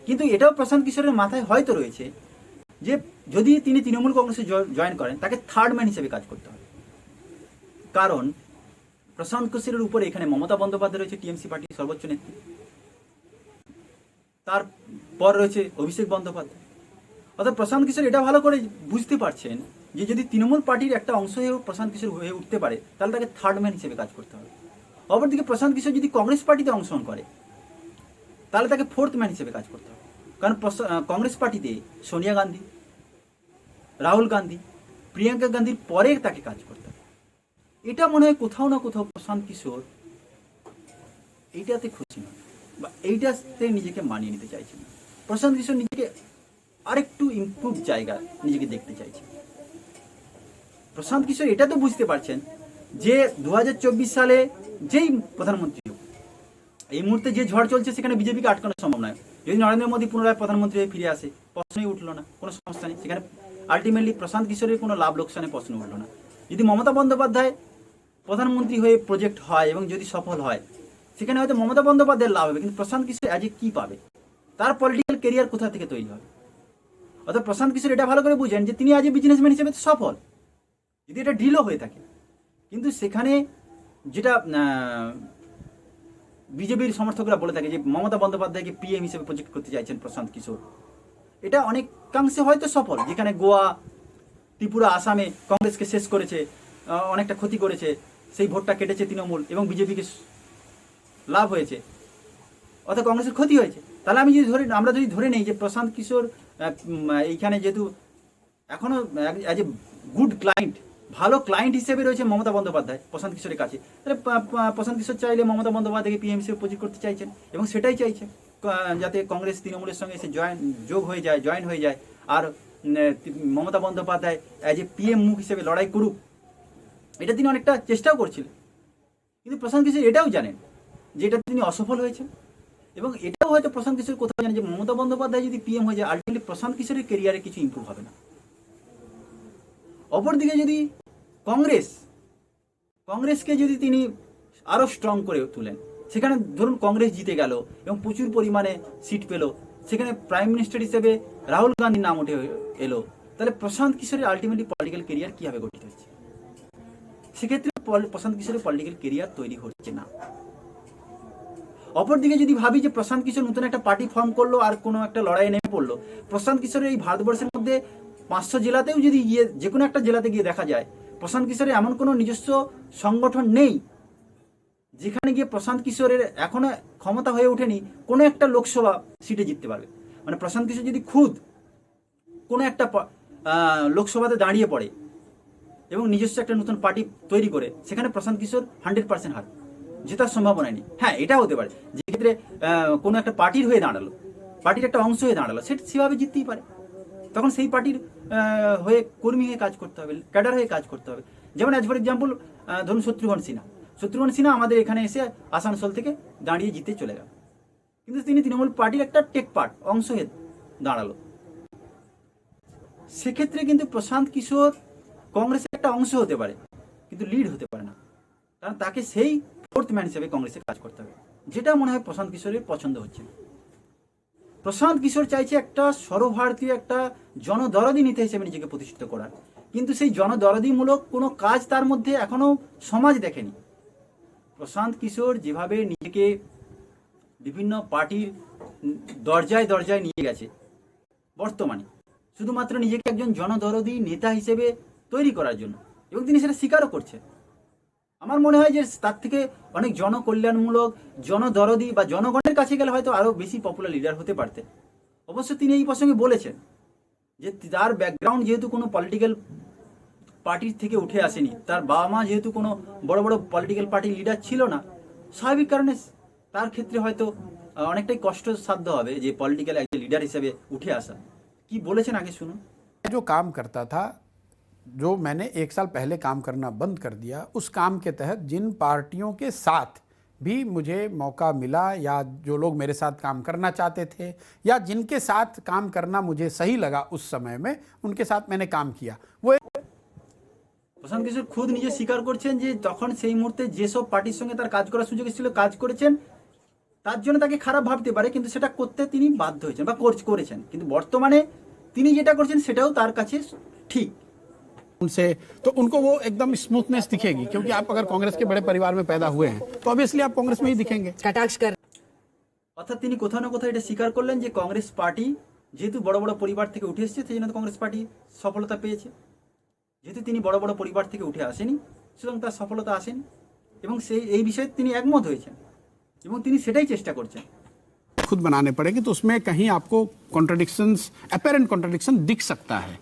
কিন্তু এটাও প্রশান্ত কিশোরের মাথায় হয়তো রয়েছে যে যদি তিনি তৃণমূল কংগ্রেসে জয়েন করেন, তাকে থার্ড ম্যান হিসেবে কাজ করতে হবে। কারণ প্রশান্ত কিশোরের উপরে এখানে মমতা বন্দ্যোপাধ্যায় রয়েছে, টিএমসি পার্টির সর্বোচ্চ নেত্রী, তারপর রয়েছে অভিষেক বন্দ্যোপাধ্যায়। অর্থাৎ প্রশান্ত কিশোর এটা ভালো করে বুঝতে পারছেন যে যদি তৃণমূল পার্টির একটা অংশ হয়েও প্রশান্ত কিশোর হয়ে উঠতে পারে, তাহলে তাকে থার্ড ম্যান হিসেবে কাজ করতে হবে। অপরদিকে প্রশান্ত কিশোর যদি কংগ্রেস পার্টিতে অংশগ্রহণ করে, তাহলে তাকে ফোর্থ ম্যান হিসেবে কাজ করতে হবে। কারণ কংগ্রেস পার্টিতে সোনিয়া গান্ধী, রাহুল গান্ধী, প্রিয়াঙ্কা গান্ধীর পরে তাকে কাজ করতে হবে। এটা মনে হয় কোথাও না কোথাও প্রশান্ত কিশোর এইটাতে খুশি নয়, বা এইটাতে নিজেকে মানিয়ে নিতে চাইছেন। প্রশান্ত কিশোর নিজেকে আরেকটু ইমপ্রুভ জায়গা নিজেকে দেখতে চাইছে। প্রশান্ত কিশোর এটা তো বুঝতে পারছেন যে 2024 সালে যেই প্রধানমন্ত্রী হোক, এই মুহূর্তে যে ঝড় চলছে সেখানে বিজেপিকে আটকানো সম্ভব নয়। যদি নরেন্দ্র মোদী পুনরায় প্রধানমন্ত্রী হয়ে ফিরে আসে, প্রশ্নই উঠলো না, কোনো সমস্যা নেই। সেখানে আলটিমেটলি প্রশান্ত কিশোরের কোনো লাভ লোকসানে প্রশ্ন উঠলো না। যদি মমতা বন্দ্যোপাধ্যায় প্রধানমন্ত্রী হয়ে প্রজেক্ট হয় এবং যদি সফল হয়, সেখানে হয়তো মমতা বন্দ্যোপাধ্যায়ের লাভ হবে, কিন্তু প্রশান্ত কিশোর আজকে কী পাবে? তার পলিটিক্যাল কেরিয়ার কোথা থেকে তৈরি হবে? অর্থাৎ প্রশান্ত কিশোর এটা ভালো করে বুঝেন যে তিনি আজ বিজনেসম্যান হিসেবে তো সফল, যদি এটা ঢিলও হয়ে থাকে। কিন্তু সেখানে যেটা বিজেপির সমর্থকরা বলে থাকে যে মমতা বন্দ্যোপাধ্যায়কে পিএম হিসেবে প্রজেক্ট করতে চাইছেন প্রশান্ত কিশোর, এটা অনেকাংশে হয়তো সফল। যেখানে গোয়া, ত্রিপুরা, আসামে কংগ্রেসকে শেষ করেছে, অনেকটা ক্ষতি করেছে, সেই ভোটটা কেটেছে তৃণমূল এবং বিজেপিকে লাভ হয়েছে, অর্থাৎ কংগ্রেসের ক্ষতি হয়েছে। তাহলে আমরা যদি ধরে নেই যে প্রশান্ত কিশোর এইখানে যেহেতু এখনও অ্যাজ এ গুড ক্লায়েন্ট, ভালো ক্লায়েন্ট হিসেবে রয়েছে মমতা বন্দ্যোপাধ্যায় প্রশান্ত কিশোরের কাছে, তাহলে প্রশান্ত কিশোর চাইলে মমতা বন্দ্যোপাধ্যায়কে পিএম হিসেবে প্রজেক্ট করতে চাইছেন এবং সেটাই চাইছেন, যাতে কংগ্রেস তৃণমূলের সঙ্গে এসে জয়েন হয়ে যায় আর Mamata Bandyopadhyay as a PM মুখ হিসেবে লড়াই করুক। এটা তিনি অনেকটা চেষ্টাও করছিলেন, কিন্তু প্রশান্ত কিশোর এটাও জানেন যে এটা তিনি অসফল হয়েছেন, এবং এটাও হয়তো প্রশান্ত কিশোর কোথাও জানেন যে মমতা বন্দ্যোপাধ্যায় যদি পিএম হয়ে যায়, আলটিমেটলি প্রশান্ত কিশোরের কেরিয়ারে কিছু ইম্প্রুভ হবে না। অপরদিকে যদি কংগ্রেসকে যদি তিনি আরও স্ট্রং করে তোলেন, সেখানে ধরুন কংগ্রেস জিতে গেল এবং প্রচুর পরিমাণে সিট পেল, সেখানে প্রাইম মিনিস্টার হিসেবে রাহুল গান্ধীর নাম উঠে এলো, তাহলে প্রশান্ত কিশোরের আলটিমেটলি পলিটিক্যাল কেরিয়ার কীভাবে গঠিত হচ্ছে? সেক্ষেত্রে প্রশান্ত কিশোরের পলিটিক্যাল কেরিয়ার তৈরি হচ্ছে না। অপরদিকে যদি ভাবি যে প্রশান্ত কিশোর নতুন একটা পার্টি ফর্ম করলো আর কোনো একটা লড়াইয়ে নেমে পড়লো, প্রশান্ত কিশোরের এই ভারতবর্ষের মধ্যে 500 জেলাতেও যদি গিয়ে যে কোনো একটা জেলাতে গিয়ে দেখা যায়, প্রশান্ত কিশোরের এমন কোনো নিজস্ব সংগঠন নেই যেখানে গিয়ে প্রশান্ত কিশোরের এখনো ক্ষমতা হয়ে ওঠেনি কোনো একটা লোকসভা সিটে জিততে পারবে। মানে প্রশান্ত কিশোর যদি খুদ কোনো একটা লোকসভাতে দাঁড়িয়ে পড়ে এবং নিজস্ব একটা নতুন পার্টি তৈরি করে, সেখানে প্রশান্ত কিশোর 100% হার জেতার সম্ভাবনা নেই। হ্যাঁ, এটা হতে পারে যে ক্ষেত্রে কোনো একটা পার্টির হয়ে দাঁড়ালো, পার্টির একটা অংশ হয়ে দাঁড়ালো, সেভাবে জিততেই পারে। তখন সেই পার্টির হয়ে কর্মী হয়ে কাজ করতে হবে, ক্যাডার হয়ে কাজ করতে হবে। যেমন অ্যাজ ফর এক্সাম্পল ধরুন শত্রুঘ্ন সিনহা আমাদের এখানে এসে আসানসোল থেকে দাঁড়িয়ে জিতে চলে গেল, কিন্তু তিনি তৃণমূল পার্টির একটা অংশ হয়ে দাঁড়ালো। সেক্ষেত্রে কিন্তু প্রশান্ত কিশোর কংগ্রেসের একটা অংশ হতে পারে, কিন্তু লিড হতে পারে না, কারণ তাকে সেই ফোর্থ ম্যান হিসেবে কংগ্রেসে কাজ করতে হবে, যেটা মনে হয় প্রশান্ত কিশোরের পছন্দ হচ্ছে না। প্রশান্ত কিশোর চাইছে একটা সর্বভারতীয়, একটা জনদরদি নেতা হিসেবে নিজেকে প্রতিষ্ঠিত করার, কিন্তু সেই জনদরদিমূলক কোনো কাজ তার মধ্যে এখনো সমাজ দেখেনি। প্রশান্ত কিশোর যেভাবে নিজেকে বিভিন্ন পার্টির দরজায় দরজায় নিয়ে গেছে বর্তমানে, শুধুমাত্র নিজেকে একজন জনদরদি নেতা হিসেবে তৈরি করার জন্য, এবং তিনি সেটা স্বীকারও করছেন। আমার মনে হয় যে তার থেকে অনেক জনকল্যাণমূলক, জনদরদি বা জনগণের কাছে গেলে হয়তো আরও বেশি পপুলার লিডার হতে পারতেন। অবশ্য তিনি এই প্রসঙ্গে বলেছেন যে তার ব্যাকগ্রাউন্ড যেহেতু কোনো পলিটিক্যাল পার্টির থেকে উঠে আসেনি, তার বাবা মা যেহেতু কোনো বড় বড় পলিটিক্যাল পার্টির লিডার ছিল না, স্বাভাবিক কারণে তার ক্ষেত্রে হয়তো অনেকটাই কষ্টসাধ্য হবে যে পলিটিক্যাল একটা লিডার হিসেবে উঠে আসা। কি বলেছেন আগে শুনুন। जो काम करता था, जो मैंने 1 साल पहले काम करना बंद कर दिया, उस काम के तहत जिन पार्टियों के साथ भी मुझे मौका मिला या जो लोग मेरे साथ काम करना चाहते थे या जिनके साथ काम करना मुझे सही लगा उस समय में, उनके साथ मैंने काम किया। वो প্রশান্ত কিশোর খুদ নিজে স্বীকার করছেন যে তখন সেই মুহূর্তে যেসব পার্টির সঙ্গে তার কাজ করার সুযোগ ছিল, কাজ করেছেন, তার জন্য তাকে খারাপ ভাবতে পারে, কিন্তু সেটা করতে তিনি বাধ্য হয়েছেন বা করেছেন। কিন্তু বর্তমানে তিনি যেটা করছেন সেটাও তার কাছে ঠিক। उनसे तो उनको वो एकदम स्मूथनेस दिखेगी, क्योंकि आप अगर कांग्रेस के बड़े परिवार में पैदा हुए हैं तो ऑब्वियसली आप कांग्रेस में ही दिखेंगे। অর্থাৎ তিনি কোথাও না কোথাও এটা স্বীকার করলেন যে কংগ্রেস পার্টি যেহেতু বড় বড় পরিবার থেকে উঠে এসেছে, সেই জন্য কংগ্রেস পার্টি সফলতা পেয়েছে। যেহেতু তিনি বড় বড় পরিবার থেকে উঠে আসেনি, সুতরাং তার সফলতা আসেনি, এবং এই বিষয়ে তিনি একমত হয়েছেন এবং তিনি সেটাই চেষ্টা করছেন। खुद बनाने पड़ेंगे, तो उसमें कहीं आपको कॉन्ट्रडिक्शंस, अपेरेंट कॉन्ट्रडिक्शन दिख सकता है।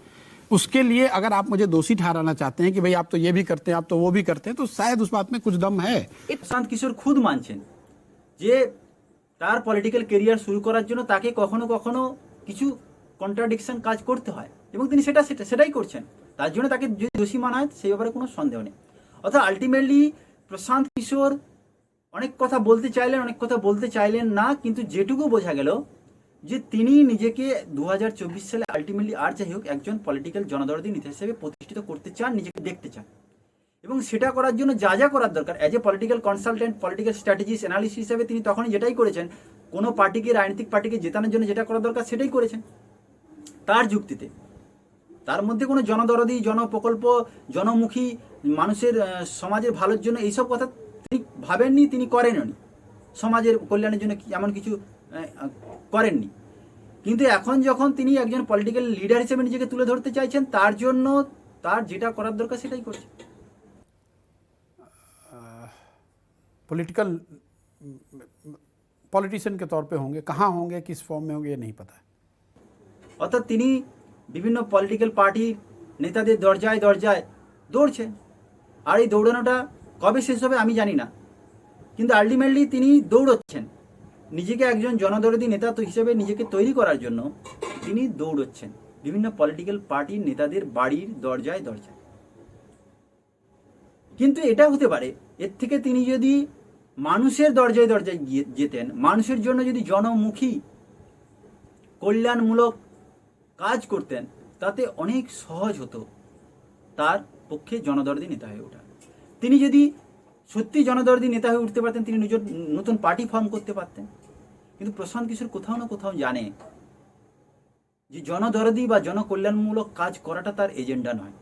उसके लिए अगर आप मुझे दोषी ठहराना चाहते हैं कि भाई आप तो ये भी करते हैं, आप तो वो भी करते हैं, तो शायद उस बात में कुछ दम है। প্রশান্ত কিশোর খুদ মানছেন যে তার পলিটিক্যাল কেরিয়ার শুরু করার জন্য তাকে কখনো কখনো কিছু কন্ট্রাডিকশন কাজ করতে হয় এবং তিনি সেটাই করছেন। তার জন্য তাকে যদি দোষী মানা হয় সেই ব্যাপারে কোনো সন্দেহ নেই। অর্থাৎ আলটিমেটলি প্রশান্ত কিশোর অনেক কথা বলতে চাইলেন, অনেক কথা বলতে চাইলেন না, কিন্তু যেটুকু বোঝা গেল যে তিনি নিজেকে 2024 সালে আলটিমেটলি আর যাই হোক একজন পলিটিক্যাল জনদরদি নেতা হিসেবে প্রতিষ্ঠিত করতে চান, নিজেকে দেখতে চান, এবং সেটা করার জন্য যা যা করার দরকার as a political consultant, political strategist, analyst হিসেবে তিনি তখনই যেটাই করেছেন, কোনো পার্টিকে, রাজনৈতিক পার্টিকে জেতানোর জন্য যেটা করা দরকার সেটাই করেছেন তার যুক্তিতে। তার মধ্যে কোনো জনদরদি, জনপ্রকল্প, জনমুখী, মানুষের সমাজের ভালোর জন্য এইসব কথা তিনি ভাবেননি, তিনি করেননি, সমাজের কল্যাণের জন্য এমন কিছু করেননি। কিন্তু এখন যখন তিনি একজন পলিটিক্যাল লিডার হিসেবে নিজেকে তুলে ধরতে চাইছেন, তার জন্য তার যেটা করার দরকার সেটাই করছে। पॉलिटिकल पॉलिटिशियन के तौर पे होंगे, कहाँ होंगे, किस फॉर्म में होंगे, ये नहीं पता है। অর্থাৎ তিনি বিভিন্ন পলিটিক্যাল পার্টির নেতাদের দরজায় দরজায় দৌড়ছেন, আর এই দৌড়ানোটা কবে শেষ হবে আমি জানি না, কিন্তু আলটিমেটলি তিনি দৌড়চ্ছেন নিজেকে একজন জনদরদি নেতা হিসেবে নিজেকে তৈরি করার জন্য। তিনি দৌড়চ্ছেন বিভিন্ন পলিটিক্যাল পার্টির নেতাদের বাড়ির দরজায় দরজায়। কিন্তু এটা হতে পারে এর থেকে তিনি যদি মানুষের দরজায় দরজায় যেতেন, মানুষের জন্য যদি জনমুখী কল্যাণমূলক কাজ করতেন, তাতে অনেক সহজ হতো তার পক্ষে জনদরদি নেতা হয়ে ওঠা। তিনি যদি সত্যি জনদরদি নেতা হয়ে উঠতে পারতেন, তিনি নিজের নতুন পার্টি ফর্ম করতে পারতেন। কিন্তু প্রশান্ত কিশোর কোথাও না কোথাও জানে যে জনদরদি বা জনকল্যাণমূলক কাজ করাটা তার এজেন্ডা নয়,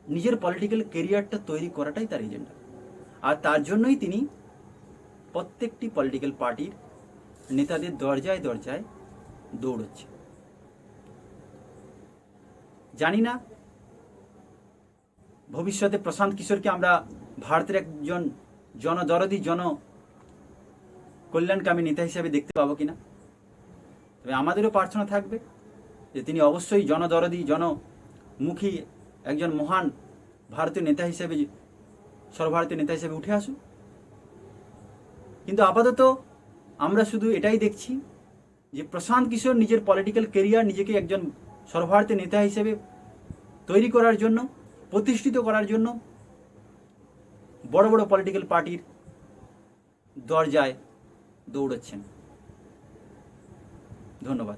নিজের পলিটিক্যাল কেরিয়ারটা তৈরি করাটাই তার এজেন্ডা। আর তার জন্যই তিনি প্রত্যেকটি পলিটিক্যাল পার্টির নেতাদের দরজায় দরজায় দৌড়চ্ছে। জানি না ভবিষ্যতে প্রশান্ত কিশোরকে আমরা ভারতের একজন জনদরদি, জন কল্যাণকামী নেতা হিসেবে দেখতে পাবো কিনা। তবে আমাদেরও প্রার্থনা থাকবে যে তিনি অবশ্যই জনদরদি, জনমুখী একজন মহান ভারতীয় নেতা হিসেবে, সর্বভারতীয় নেতা হিসেবে উঠে আসুন। কিন্তু আপাতত আমরা শুধু এটাই দেখছি যে প্রশান্ত কিশোর নিজের পলিটিক্যাল কেরিয়ার, নিজেকে একজন সর্বভারতীয় নেতা হিসেবে তৈরি করার জন্য, প্রতিষ্ঠিত করার জন্য বড় বড় পলিটিক্যাল পার্টির দরজায় দৌড়চ্ছেন। ধন্যবাদ।